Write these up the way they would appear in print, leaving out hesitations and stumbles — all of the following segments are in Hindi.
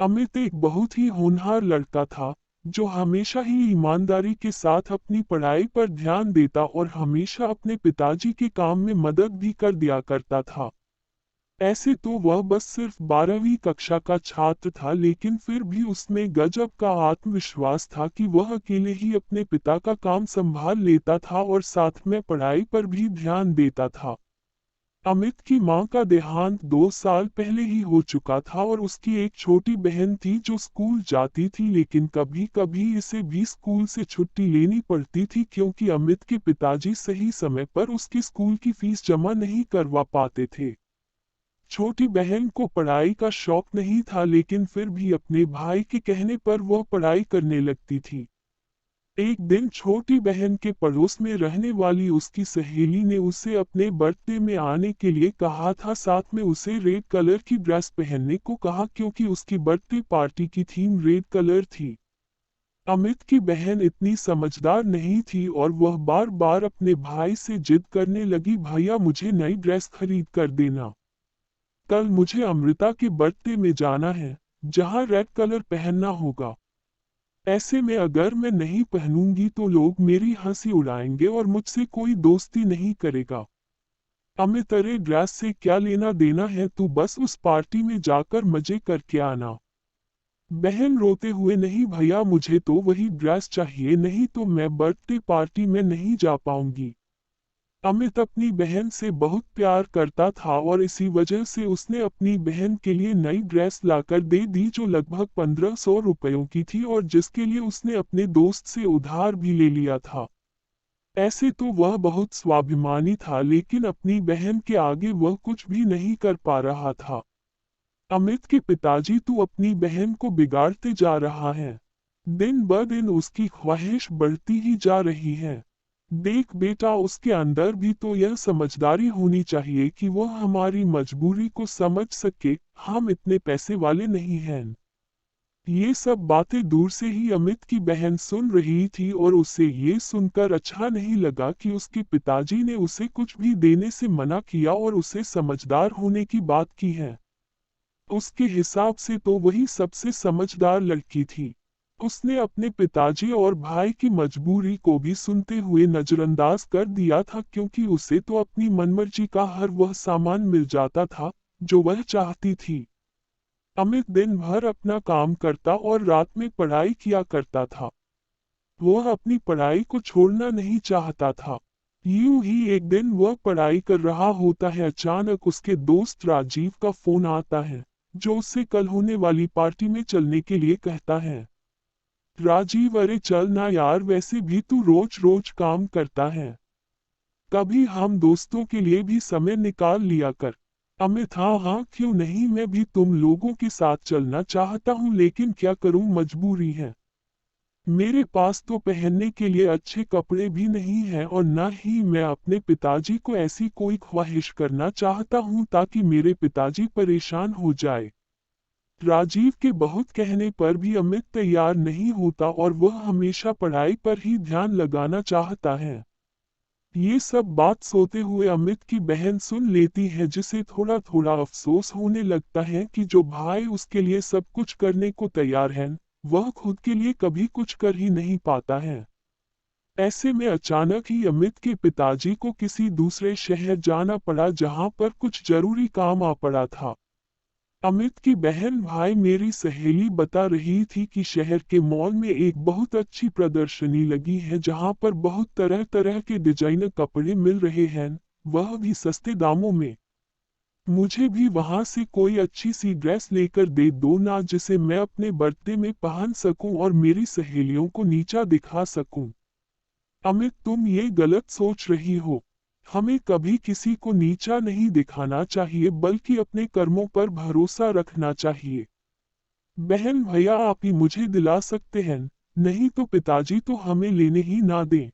अमित एक बहुत ही होनहार लड़का था, जो हमेशा ही ईमानदारी के साथ अपनी पढ़ाई पर ध्यान देता और हमेशा अपने पिताजी के काम में मदद भी कर दिया करता था। ऐसे तो वह बस सिर्फ 12वीं कक्षा का छात्र था, लेकिन फिर भी उसमें गजब का आत्मविश्वास था कि वह अकेले ही अपने पिता का काम संभाल लेता था और साथ में पढ़ाई पर भी ध्यान देता था। अमित की मां का देहांत 2 साल पहले ही हो चुका था और उसकी एक छोटी बहन थी जो स्कूल जाती थी, लेकिन कभी कभी इसे भी स्कूल से छुट्टी लेनी पड़ती थी क्योंकि अमित के पिताजी सही समय पर उसकी स्कूल की फीस जमा नहीं करवा पाते थे। छोटी बहन को पढ़ाई का शौक नहीं था, लेकिन फिर भी अपने भाई के कहने पर वह पढ़ाई करने लगती थी। एक दिन छोटी बहन के पड़ोस में रहने वाली उसकी सहेली ने उसे अपने बर्थडे में आने के लिए कहा था। साथ में उसे रेड कलर की ड्रेस पहनने को कहा क्योंकि उसकी बर्थडे पार्टी की थीम रेड कलर थी। अमित की बहन इतनी समझदार नहीं थी और वह बार बार अपने भाई से जिद करने लगी, भैया मुझे नई ड्रेस खरीद कर देना। कल मुझे अमृता के बर्थडे में जाना है, जहां रेड कलर पहनना होगा। ऐसे में अगर मैं नहीं पहनूंगी तो लोग मेरी हंसी उड़ाएंगे और मुझसे कोई दोस्ती नहीं करेगा। अमित, अरे ड्रेस से क्या लेना देना है, तू बस उस पार्टी में जाकर मजे करके आना। बहन रोते हुए, नहीं भैया मुझे तो वही ड्रेस चाहिए, नहीं तो मैं बर्थडे पार्टी में नहीं जा पाऊंगी। अमित अपनी बहन से बहुत प्यार करता था और इसी वजह से उसने अपनी बहन के लिए नई ड्रेस लाकर दे दी जो लगभग 1500 रुपयों की थी और जिसके लिए उसने अपने दोस्त से उधार भी ले लिया था। ऐसे तो वह बहुत स्वाभिमानी था, लेकिन अपनी बहन के आगे वह कुछ भी नहीं कर पा रहा था। अमित के पिताजी, तू अपनी बहन को बिगाड़ते जा रहा है। दिन ब दिन उसकी ख्वाहिश बढ़ती ही जा रही है। देख बेटा, उसके अंदर भी तो यह समझदारी होनी चाहिए कि वह हमारी मजबूरी को समझ सके। हम इतने पैसे वाले नहीं हैं। ये सब बातें दूर से ही अमित की बहन सुन रही थी और उसे ये सुनकर अच्छा नहीं लगा कि उसके पिताजी ने उसे कुछ भी देने से मना किया और उसे समझदार होने की बात की है। उसके हिसाब से तो वही सबसे समझदार लड़की थी। उसने अपने पिताजी और भाई की मजबूरी को भी सुनते हुए नजरअंदाज कर दिया था, क्योंकि उसे तो अपनी मनमर्जी का हर वह सामान मिल जाता था जो वह चाहती थी। अमित दिन भर अपना काम करता और रात में पढ़ाई किया करता था। वह अपनी पढ़ाई को छोड़ना नहीं चाहता था। यूं ही एक दिन वह पढ़ाई कर रहा होता है, अचानक उसके दोस्त राजीव का फोन आता है, जो उससे कल होने वाली पार्टी में चलने के लिए कहता है। राजीव, अरे चल ना यार, वैसे भी तू रोज रोज काम करता है, कभी हम दोस्तों के लिए भी समय निकाल लिया कर। अमित, हाँ हाँ क्यों नहीं, मैं भी तुम लोगों के साथ चलना चाहता हूँ, लेकिन क्या करूँ, मजबूरी है। मेरे पास तो पहनने के लिए अच्छे कपड़े भी नहीं हैं और न ही मैं अपने पिताजी को ऐसी कोई ख्वाहिश करना चाहता हूँ ताकि मेरे पिताजी परेशान हो जाए। राजीव के बहुत कहने पर भी अमित तैयार नहीं होता और वह हमेशा पढ़ाई पर ही ध्यान लगाना चाहता है। ये सब बात सोते हुए अमित की बहन सुन लेती है, जिसे थोड़ा थोड़ा अफसोस होने लगता है कि जो भाई उसके लिए सब कुछ करने को तैयार है, वह खुद के लिए कभी कुछ कर ही नहीं पाता है। ऐसे में अचानक ही अमित के पिताजी को किसी दूसरे शहर जाना पड़ा, जहां पर कुछ जरूरी काम आ पड़ा था। अमित की बहन, भाई, मेरी सहेली बता रही थी कि शहर के मॉल में एक बहुत अच्छी प्रदर्शनी लगी है जहां पर बहुत तरह तरह के डिजाइनर कपड़े मिल रहे हैं, वह भी सस्ते दामों में। मुझे भी वहां से कोई अच्छी सी ड्रेस लेकर दे दो ना, जिसे मैं अपने बर्थडे में पहन सकूं और मेरी सहेलियों को नीचा दिखा सकूं। अमित, तुम ये गलत सोच रही हो। हमें कभी किसी को नीचा नहीं दिखाना चाहिए, बल्कि अपने कर्मों पर भरोसा रखना चाहिए। बहन, भैया आप ही मुझे दिला सकते हैं, नहीं तो पिताजी तो हमें लेने ही ना दें।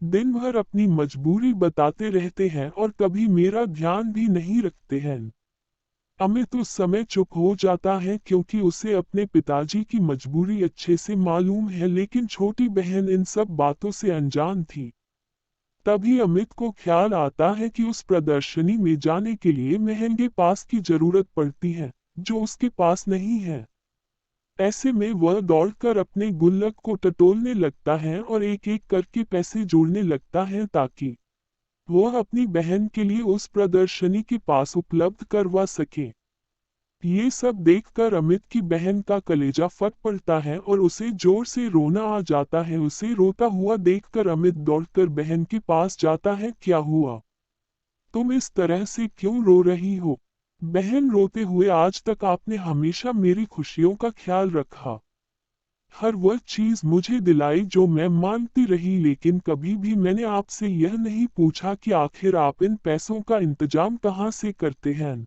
दिन भर अपनी मजबूरी बताते रहते हैं और कभी मेरा ध्यान भी नहीं रखते हैं। अमित उस समय चुप हो जाता है क्योंकि उसे अपने पिताजी की मजबूरी अच्छे से मालूम है, लेकिन छोटी बहन इन सब बातों से अनजान थी। तभी अमित को ख्याल आता है कि उस प्रदर्शनी में जाने के लिए महंगे पास की जरूरत पड़ती है, जो उसके पास नहीं है। ऐसे में वह दौड़कर अपने गुल्लक को टटोलने लगता है और एक एक करके पैसे जोड़ने लगता है ताकि वह अपनी बहन के लिए उस प्रदर्शनी के पास उपलब्ध करवा सके। ये सब देखकर अमित की बहन का कलेजा फट पड़ता है और उसे जोर से रोना आ जाता है। उसे रोता हुआ देखकर अमित दौड़कर बहन के पास जाता है। क्या हुआ? तुम इस तरह से क्यों रो रही हो? बहन रोते हुए, आज तक आपने हमेशा मेरी खुशियों का ख्याल रखा। हर वह चीज मुझे दिलाई जो मैं मांगती रही, लेकिन कभी भी मैंने आपसे यह नहीं पूछा कि आखिर आप इन पैसों का इंतजाम कहाँ से करते हैं।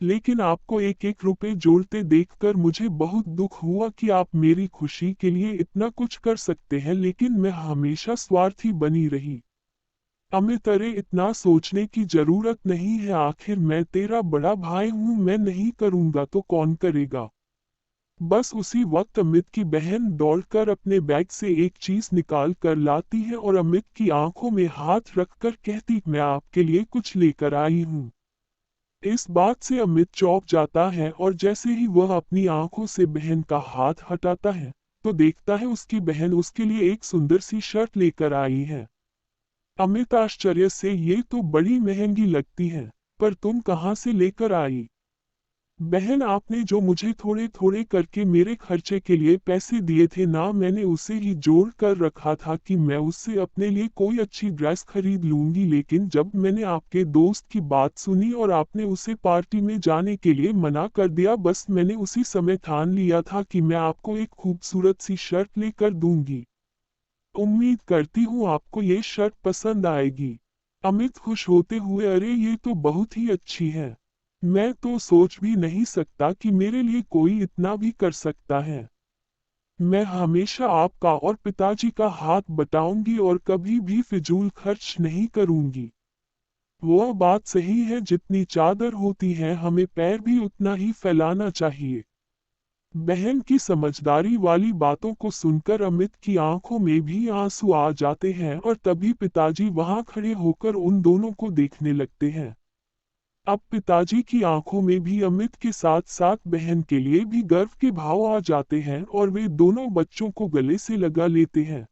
लेकिन आपको एक एक रुपए जोड़ते देखकर मुझे बहुत दुख हुआ कि आप मेरी खुशी के लिए इतना कुछ कर सकते हैं, लेकिन मैं हमेशा स्वार्थी बनी रही। अमित, अरे इतना सोचने की जरूरत नहीं है। आखिर मैं तेरा बड़ा भाई हूँ, मैं नहीं करूँगा तो कौन करेगा? बस उसी वक्त अमित की बहन दौड़कर अपने बैग से एक चीज निकाल कर लाती है और अमित की आंखों में हाथ रखकर कहती, मैं आपके लिए कुछ लेकर आई हूँ। इस बात से अमित चौंक जाता है और जैसे ही वह अपनी आंखों से बहन का हाथ हटाता है, तो देखता है उसकी बहन उसके लिए एक सुंदर सी शर्ट लेकर आई है। अमित आश्चर्य से, ये तो बड़ी महंगी लगती है, पर तुम कहाँ से लेकर आई? बहन, आपने जो मुझे थोड़े थोड़े करके मेरे खर्चे के लिए पैसे दिए थे ना, मैंने उसे ही जोड़ कर रखा था कि मैं उससे अपने लिए कोई अच्छी ड्रेस खरीद लूंगी, लेकिन जब मैंने आपके दोस्त की बात सुनी और आपने उसे पार्टी में जाने के लिए मना कर दिया, बस मैंने उसी समय ठान लिया था कि मैं आपको एक खूबसूरत सी शर्ट लेकर दूंगी। उम्मीद करती हूँ आपको ये शर्ट पसंद आएगी। अमित खुश होते हुए, अरे ये तो बहुत ही अच्छी है। मैं तो सोच भी नहीं सकता कि मेरे लिए कोई इतना भी कर सकता है। मैं हमेशा आपका और पिताजी का हाथ बटाऊंगी और कभी भी फिजूल खर्च नहीं करूंगी। वह बात सही है, जितनी चादर होती है हमें पैर भी उतना ही फैलाना चाहिए। बहन की समझदारी वाली बातों को सुनकर अमित की आंखों में भी आंसू आ जाते हैं और तभी पिताजी वहां खड़े होकर उन दोनों को देखने लगते हैं। अब पिताजी की आंखों में भी अमित के साथ साथ बहन के लिए भी गर्व के भाव आ जाते हैं और वे दोनों बच्चों को गले से लगा लेते हैं।